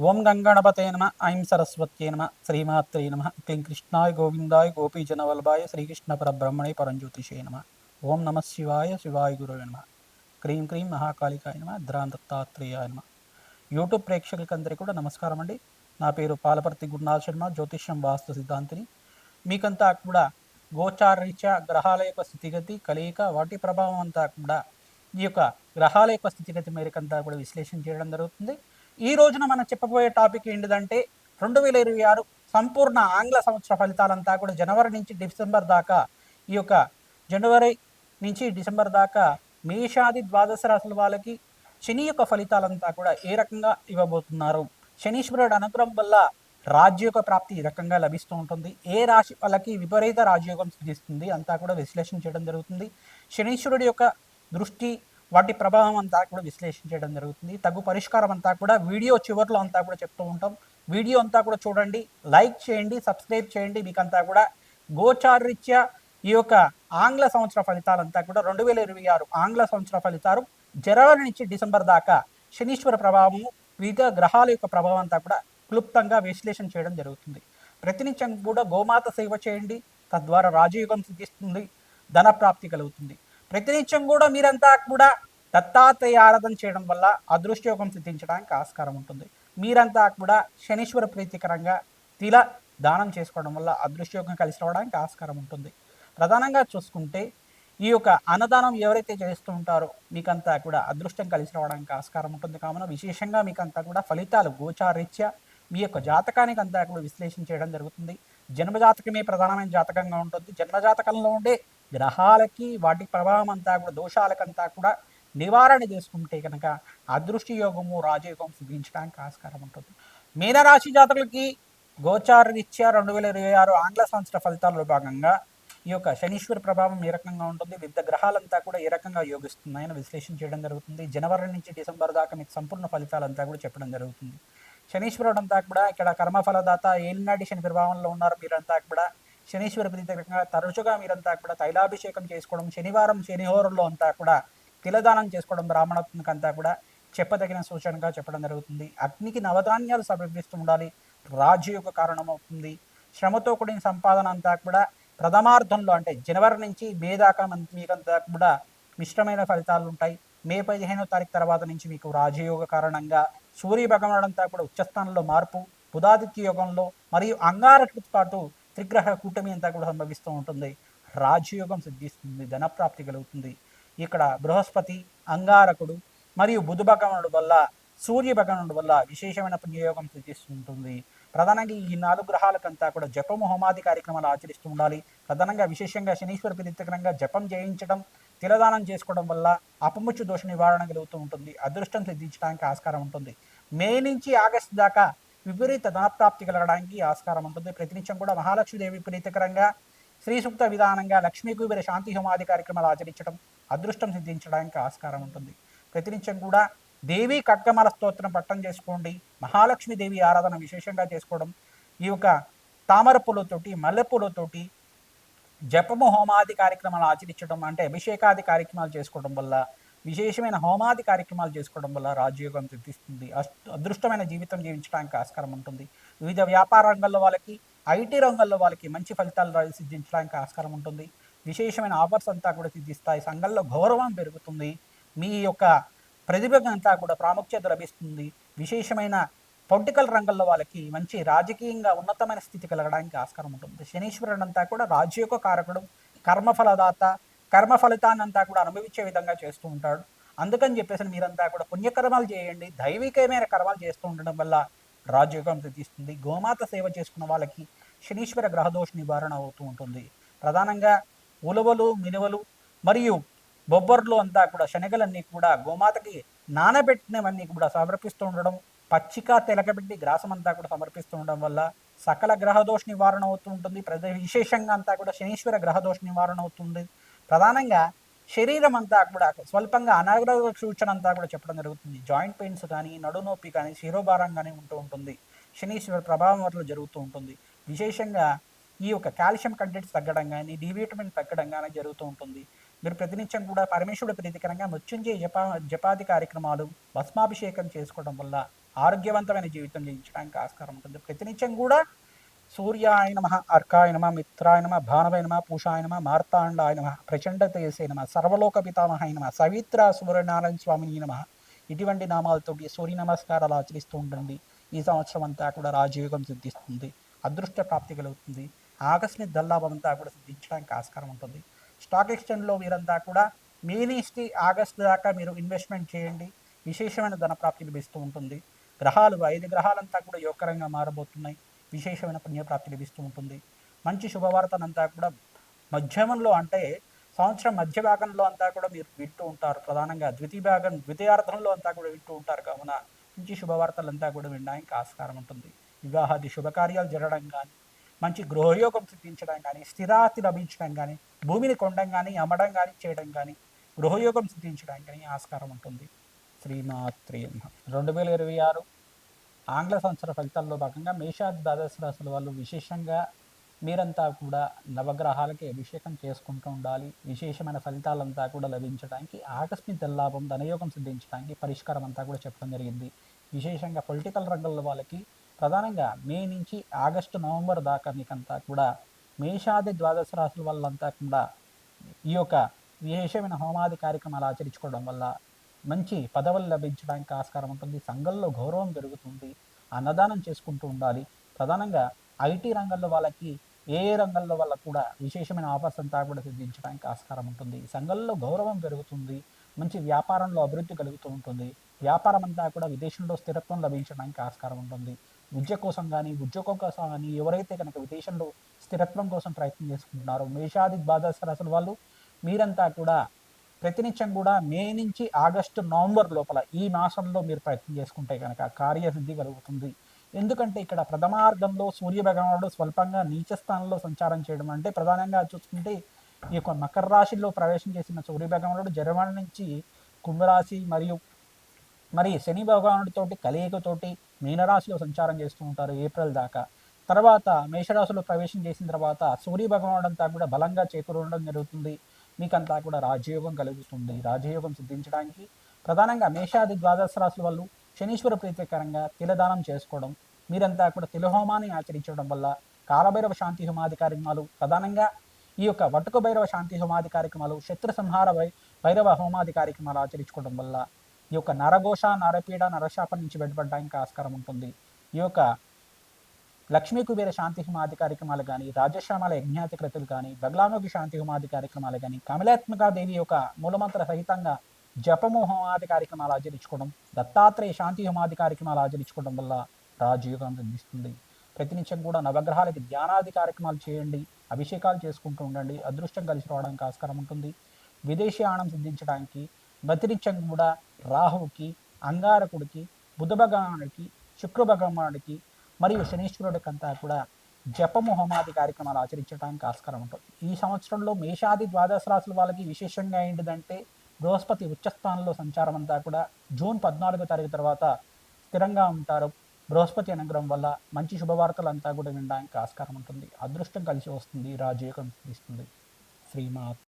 ఓం గంగణపతే నమ ఐం సరస్వత్యే నమ శ్రీమాత్రే నమ క్లీం కృష్ణాయ గోవిందాయ గోపీజనవల్లభాయ శ్రీకృష్ణ పరబ్రహ్మణే పరంజ్యోతిషే నమ ఓం నమ శివాయ శివాయ గురువే నమ క్రీం క్రీం మహాకాళికాయ నమ ద్రాంతత్తాత్రేయాయ నమ. యూట్యూబ్ ప్రేక్షకులకందరికీ కూడా నమస్కారం అండి. నా పేరు పాలపర్తి గురునాథ్ శర్మ, జ్యోతిష్యం వాస్తు సిద్ధాంతిని. మీకంతా కూడా గోచారరీత్యా గ్రహాల యొక్క స్థితిగతి కలయిక వాటి ప్రభావం అంతా కూడా ఈ యొక్క గ్రహాల యొక్క స్థితిగతి మేరకంతా కూడా విశ్లేషణ చేయడం జరుగుతుంది. ఈ రోజున మనం చెప్పబోయే టాపిక్ ఏంటిదంటే 2026 సంపూర్ణ ఆంగ్ల సంవత్సర ఫలితాలంతా కూడా జనవరి నుంచి డిసెంబర్ దాకా, ఈ యొక్క జనవరి నుంచి డిసెంబర్ దాకా మేషాది ద్వాదశ రాశుల వాళ్ళకి శని యొక్క ఫలితాలంతా కూడా ఏ రకంగా ఇవ్వబోతున్నారు, శనీశ్వరుడు అనుగ్రహం వల్ల రాజ్యోగ ప్రాప్తి ఈ రకంగా లభిస్తూ ఉంటుంది, ఏ రాశి వాళ్ళకి విపరీత రాజయోగం సిద్ధిస్తుంది అంతా కూడా విశ్లేషణ చేయడం జరుగుతుంది. శనీశ్వరుడి యొక్క దృష్టి వాటి ప్రభావం అంతా కూడా విశ్లేషించడం జరుగుతుంది. తగు పరిష్కారం అంతా కూడా వీడియో చివరిలో అంతా కూడా చెప్తూ ఉంటాం. వీడియో అంతా కూడా చూడండి, లైక్ చేయండి, సబ్స్క్రైబ్ చేయండి. మీకంతా కూడా గోచారరీత్యా ఈ యొక్క ఆంగ్ల సంవత్సర ఫలితాలంతా కూడా 2026 ఆంగ్ల సంవత్సర ఫలితాలు జనవరి నుంచి డిసెంబర్ దాకా శనీశ్వర ప్రభావము, వివిధ గ్రహాల యొక్క ప్రభావం అంతా కూడా క్లుప్తంగా విశ్లేషణ చేయడం జరుగుతుంది. ప్రతినిత్యం కూడా గోమాత సేవ చేయండి, తద్వారా రాజయోగం సిద్ధిస్తుంది, ధన ప్రాప్తి కలుగుతుంది. ప్రతినిత్యం కూడా మీరంతా కూడా దత్తాత్రేయ ఆరాధన చేయడం వల్ల అదృష్టయోగం సిద్ధించడానికి ఆస్కారం ఉంటుంది. మీరంతా కూడా శనీశ్వర ప్రీతికరంగా తిల దానం చేసుకోవడం వల్ల అదృష్టయోగం కలిసి రావడానికి ఆస్కారం ఉంటుంది. ప్రధానంగా చూసుకుంటే ఈ యొక్క అన్నదానం ఎవరైతే చేస్తూ ఉంటారో మీకంతా కూడా అదృష్టం కలిసి రావడానికి ఆస్కారం ఉంటుంది. కావున విశేషంగా మీకంతా కూడా ఫలితాలు గోచారీత్యా మీ యొక్క జాతకానికి అంతా కూడా విశ్లేషణ చేయడం జరుగుతుంది. జన్మజాతకమే ప్రధానమైన జాతకంగా ఉంటుంది. జన్మజాతకంలో ఉండే గ్రహాలకి వాటి ప్రభావం అంతా కూడా దోషాలకంతా కూడా నివారణ చేసుకుంటే కనుక అదృష్టి యోగము రాజయోగం సిద్ధించడానికి ఆస్కారం ఉంటుంది. మీనరాశి జాతకులకి గోచారరీత్యా 2026 ఆంగ్ల సంవత్సర ఫలితాల్లో భాగంగా ఈ యొక్క శనీశ్వర ప్రభావం ఏ రకంగా ఉంటుంది, వివిధ గ్రహాలంతా కూడా ఏ రకంగా యోగిస్తున్నాయని విశ్లేషణ చేయడం జరుగుతుంది. జనవరి నుంచి డిసెంబర్ దాకా మీకు సంపూర్ణ ఫలితాలంతా కూడా చెప్పడం జరుగుతుంది. శనీశ్వరుడు అంతా కూడా ఇక్కడ కర్మఫలదాత ఏలినాటి శని ప్రభావంలో ఉన్నారు. మీరంతా కూడా శనీశ్వర ప్రీతికరంగా తరచుగా మీరంతా కూడా తైలాభిషేకం చేసుకోవడం, శనివారం శనిహోరంలో అంతా కూడా తిలదానం చేసుకోవడం బ్రాహ్మణత్వనికి అంతా కూడా చెప్పదగిన సూచనగా చెప్పడం జరుగుతుంది. అగ్నికి నవధాన్యాలు సమర్పిస్తూ ఉండాలి, రాజయోగ కారణమవుతుంది. శ్రమతో కూడిన సంపాదన అంతా కూడా ప్రథమార్థంలో అంటే జనవరి నుంచి మే దాకా మీకంతా కూడా మిశ్రమైన ఫలితాలు ఉంటాయి. మే 15వ తారీఖు తర్వాత నుంచి మీకు రాజయోగ కారణంగా సూర్య భగవానుడంతా కూడా ఉచ్చస్థానంలో మార్పు, బుధాదిత్య యోగంలో మరియు అంగారకుడితో పాటు త్రిగ్రహ కూటమి అంతా కూడా సంభవిస్తూ ఉంటుంది. రాజయోగం సిద్ధిస్తుంది, ధనప్రాప్తి కలుగుతుంది. ఇక్కడ బృహస్పతి, అంగారకుడు మరియు బుధ భగవానుడు వల్ల, సూర్య భగవానుడు వల్ల విశేషమైన పుణ్యయోగం సిద్ధిస్తుంటుంది. ప్రధానంగా ఈ 4 గ్రహాలకంతా కూడా జపము హోమాది కార్యక్రమాలు ఆచరిస్తూ ఉండాలి. ప్రధానంగా విశేషంగా శనీశ్వర ప్రీతికరంగా జపం చేయించడం, తిలదానం చేసుకోవడం వల్ల అపముచ్చు దోష నివారణ కలుగుతూ ఉంటుంది. అదృష్టం సిద్ధించడానికి ఆస్కారం ఉంటుంది. మే నుంచి ఆగస్టు దాకా విపరీత ధనప్రాప్తి కలగడానికి ఆస్కారం ఉంటుంది. ప్రతినిత్యం కూడా మహాలక్ష్మీదేవి ప్రీతికరంగా శ్రీ సూక్త విధానంగా లక్ష్మీ కుబేర శాంతి హోమాది కార్యక్రమాలు ఆచరించడం అదృష్టం సిద్ధించడానికి ఆస్కారం ఉంటుంది. ప్రతినిత్యం కూడా దేవి ఖడ్గమాల స్తోత్రం పట్టం చేసుకోండి. మహాలక్ష్మీదేవి ఆరాధన విశేషంగా చేసుకోవడం, ఈ యొక్క తామర పూలతోటి మల్లెపూలతోటి జపము హోమాది కార్యక్రమాలు ఆచరించడం అంటే అభిషేకాది కార్యక్రమాలు చేసుకోవడం వల్ల, విశేషమైన హోమాది కార్యక్రమాలు చేసుకోవడం వల్ల రాజయోగం సిద్ధిస్తుంది. అదృష్టమైన జీవితం జీవించడానికి ఆస్కారం ఉంటుంది. వివిధ వ్యాపార రంగంలో వాళ్ళకి, ఐటీ రంగంలో వాళ్ళకి మంచి ఫలితాలు సిద్ధించడానికి ఆస్కారం ఉంటుంది. విశేషమైన ఆఫర్స్ అంతా కూడా సిద్ధిస్తాయి. సంఘంలో గౌరవం పెరుగుతుంది. మీ యొక్క ప్రతిభకంతా కూడా ప్రాముఖ్యత లభిస్తుంది. విశేషమైన పొలిటికల్ రంగంలో వాళ్ళకి మంచి రాజకీయంగా ఉన్నతమైన స్థితి కలగడానికి ఆస్కారం ఉంటుంది. శనీశ్వరుడు అంతా కూడా రాజ్యోగ కారకుడు, కర్మఫలదాత, కర్మ ఫలితాన్ని అంతా కూడా అనుభవించే విధంగా చేస్తూ ఉంటాడు. అందుకని చెప్పేసి మీరంతా కూడా పుణ్యకర్మాలు చేయండి, దైవికమైన కర్మాలు చేస్తూ ఉండడం వల్ల రాజయోగం సిద్ధిస్తుంది. గోమాత సేవ చేసుకున్న వాళ్ళకి శనీశ్వర గ్రహదోష నివారణ అవుతూ ఉంటుంది. ప్రధానంగా ఉలవలు, మినువలు మరియు బొబ్బర్లు అంతా కూడా శనగలన్నీ కూడా గోమాతకి నానబెట్టినవన్నీ కూడా సమర్పిస్తూ ఉండడం, పచ్చిక తెలకబెట్టి గ్రాసం అంతా కూడా సమర్పిస్తూ ఉండడం వల్ల సకల గ్రహదోష నివారణ అవుతూ ఉంటుంది. విశేషంగా అంతా కూడా శనీశ్వర గ్రహదోష నివారణ అవుతుంది. ప్రధానంగా శరీరం అంతా కూడా స్వల్పంగా అనారోగ్య సూచన అంతా కూడా చెప్పడం జరుగుతుంది. జాయింట్ పెయిన్స్ కానీ, నడునొప్పి కానీ, శిరోభారం కానీ ఉంటూ ఉంటుంది. శనీశ్వర ప్రభావం వల్ల జరుగుతూ ఉంటుంది. విశేషంగా ఈ యొక్క కాల్షియం కంటెంట్స్ తగ్గడం కానీ, డి విటమిన్ తగ్గడం కానీ జరుగుతూ ఉంటుంది. మీరు ప్రతినిత్యం కూడా పరమేశ్వరుడు ప్రీతికరంగా మృత్యుంజయ జపాది కార్యక్రమాలు, భస్మాభిషేకం చేసుకోవడం వల్ల ఆరోగ్యవంతమైన జీవితం జీవించడానికి ఆస్కారం ఉంటుంది. ప్రతినిత్యం కూడా సూర్యాయ నమ, అర్కాయ నమ, మిత్రాయ నమ, భానవాయ నమ, పూషాయ నమ, మార్తాండాయ నమ, ప్రచండ తేజసే నమ, సర్వలోక పితామహాయ నమ, సవిత్ర సూర్యనారాయణ స్వామిని నమ, ఇటువంటి నామాలతోటి సూర్య నమస్కారాలు ఆచరిస్తూ ఉంటుంది. ఈ సంవత్సరం అంతా కూడా రాజయోగం సిద్ధిస్తుంది, అదృష్ట ప్రాప్తి కలుగుతుంది, ఆకస్మిక దల్లాభం అంతా కూడా సిద్ధించడానికి ఆస్కారం ఉంటుంది. స్టాక్ ఎక్స్చేంజ్లో మీరంతా కూడా మే నుంచి ఆగస్టు దాకా మీరు ఇన్వెస్ట్మెంట్ చేయండి, విశేషమైన ధన ప్రాప్తి లభిస్తూ ఉంటుంది. గ్రహాలు 5 గ్రహాలంతా కూడా యోగకరంగా మారబోతున్నాయి, విశేషమైన పుణ్యప్రాప్తి లభిస్తూ ఉంటుంది. మంచి శుభవార్తనంతా కూడా మధ్యమంలో అంటే సంవత్సరం మధ్య భాగంలో అంతా కూడా మీరు వింటూ ఉంటారు. ప్రధానంగా ద్వితీయార్థంలో అంతా కూడా వింటూ ఉంటారు. కావున మంచి శుభవార్తలంతా కూడా వినడానికి ఆస్కారం ఉంటుంది. వివాహాది శుభకార్యాలు జరగడం కానీ, మంచి గృహయోగం సిద్ధించడం కానీ, స్థిరాస్తి లభించడం కానీ, భూమిని కొనడం కానీ, అమ్మడం కానీ చేయడం కానీ, గృహయోగం సిద్ధించడానికి కానీ ఆస్కారం ఉంటుంది. శ్రీమాత్రే నమః. 2026 ఆంగ్ల సంవత్సర ఫలితాల్లో భాగంగా మేషాది ద్వాదశ రాశుల వాళ్ళు విశేషంగా మీరంతా కూడా నవగ్రహాలకి అభిషేకం చేసుకుంటూ ఉండాలి. విశేషమైన ఫలితాలంతా కూడా లభించడానికి, ఆకస్మిక ధనలాభం, ధనయోగం సిద్ధించడానికి పరిష్కారం అంతా కూడా చెప్పడం జరిగింది. విశేషంగా పొలిటికల్ రంగంలో వాళ్ళకి ప్రధానంగా మే నుంచి ఆగస్టు నవంబర్ దాకా మీకంతా కూడా మేషాది ద్వాదశ రాశుల వాళ్ళంతా కూడా ఈ యొక్క విశేషమైన హోమాది కార్యక్రమాలు ఆచరించుకోవడం వల్ల మంచి పదవులు లభించడానికి ఆస్కారం ఉంటుంది. సంఘంలో గౌరవం పెరుగుతుంది, అన్నదానం చేసుకుంటూ ఉండాలి. ప్రధానంగా ఐటీ రంగంలో వాళ్ళకి ఏ రంగంలో వాళ్ళకు కూడా విశేషమైన ఆఫర్స్ అంతా కూడా సిద్ధించడానికి ఆస్కారం ఉంటుంది. సంఘంలో గౌరవం పెరుగుతుంది, మంచి వ్యాపారంలో అభివృద్ధి కలుగుతూ ఉంటుంది. వ్యాపారం అంతా కూడా విదేశంలో స్థిరత్వం లభించడానికి ఆస్కారం ఉంటుంది. విద్య కోసం కానీ, ఉద్యోగం కోసం కానీ ఎవరైతే కనుక విదేశంలో స్థిరత్వం కోసం ప్రయత్నం చేసుకుంటున్నారో మేషాది ద్వాదశ రాశుల వాళ్ళు మీరంతా కూడా ప్రతినిత్యం కూడా మే నుంచి ఆగస్టు నవంబర్ లోపల ఈ మాసంలో మీరు ప్రయత్నం చేసుకుంటే కనుక కార్యసిద్ధి కలుగుతుంది. ఎందుకంటే ఇక్కడ ప్రథమార్థంలో సూర్య భగవానుడు స్వల్పంగా నీచ స్థానంలో సంచారం చేయడం అంటే ప్రధానంగా చూసుకుంటే ఈ యొక్క మకర రాశిలో ప్రవేశం చేసిన సూర్య భగవానుడు జర్మనీ నుంచి కుంభరాశి మరి శని భగవానుడితోటి కలయికతోటి మీనరాశిలో సంచారం చేస్తూ ఉంటారు ఏప్రిల్ దాకా. తర్వాత మేషరాశిలో ప్రవేశం చేసిన తర్వాత సూర్య భగవానుడు అంతా కూడా బలంగా చేకూరడం జరుగుతుంది. మీకంతా కూడా రాజయోగం కలుగుతుంది. రాజయోగం సిద్ధించడానికి ప్రధానంగా మేషాది ద్వాదశ రాశుల వాళ్ళు శనీశ్వర ప్రీతికరంగా తిలదానం చేసుకోవడం, మీరంతా కూడా తిలహోమాన్ని ఆచరించడం వల్ల, కాలభైరవ శాంతి హోమాది కార్యక్రమాలు, ప్రధానంగా ఈ యొక్క వటుక భైరవ శాంతి హోమాది కార్యక్రమాలు, శత్రు సంహార భైరవ హోమాది కార్యక్రమాలు ఆచరించుకోవడం వల్ల ఈ యొక్క నరఘోష, నరపీడ, నరశాపం నుంచి బయటపడడానికి ఆస్కారం ఉంటుంది. ఈ యొక్క లక్ష్మీ కుబేర శాంతి హోమాది కార్యక్రమాలు కానీ, రాజశ్యామల యజ్ఞాతి కృతులు కానీ, బగలాముఖి శాంతి హోమాది కార్యక్రమాలు కానీ, కమలాత్మక దేవి యొక్క మూలమంత్ర సహితంగా జపము హోమాది కార్యక్రమాలు ఆచరించుకోవడం, దత్తాత్రేయ శాంతి హోమాది కార్యక్రమాలు ఆచరించుకోవడం వల్ల రాజయోగం సిద్ధిస్తుంది. ప్రతినిత్యం కూడా నవగ్రహాలకి ధ్యానాది కార్యక్రమాలు చేయండి, అభిషేకాలు చేసుకుంటూ ఉండండి, అదృష్టం కలిసి రావడానికి ఆస్కారం ఉంటుంది. విదేశీయానం సిద్ధించడానికి ప్రతినిత్యం కూడా రాహువుకి, అంగారకుడికి, బుధ భగవానుడికి, శుక్ర భగవానుడికి మరియు శనీశ్వరుడికంతా కూడా జపము హోమాది కార్యక్రమాలు ఆచరించడానికి ఆస్కారం ఉంటుంది. ఈ సంవత్సరంలో మేషాది ద్వాదశ రాశుల వాళ్ళకి విశేషంగా ఏంటిదంటే బృహస్పతి ఉచ్చస్థానంలో సంచారం అంతా కూడా జూన్ 14వ తారీఖు తర్వాత స్థిరంగా ఉంటారు. బృహస్పతి అనుగ్రహం వల్ల మంచి శుభవార్తలు అంతా కూడా వినడానికి ఆస్కారం ఉంటుంది. అదృష్టం కలిసి వస్తుంది, రాజయోగం ఇస్తుంది. శ్రీమాత్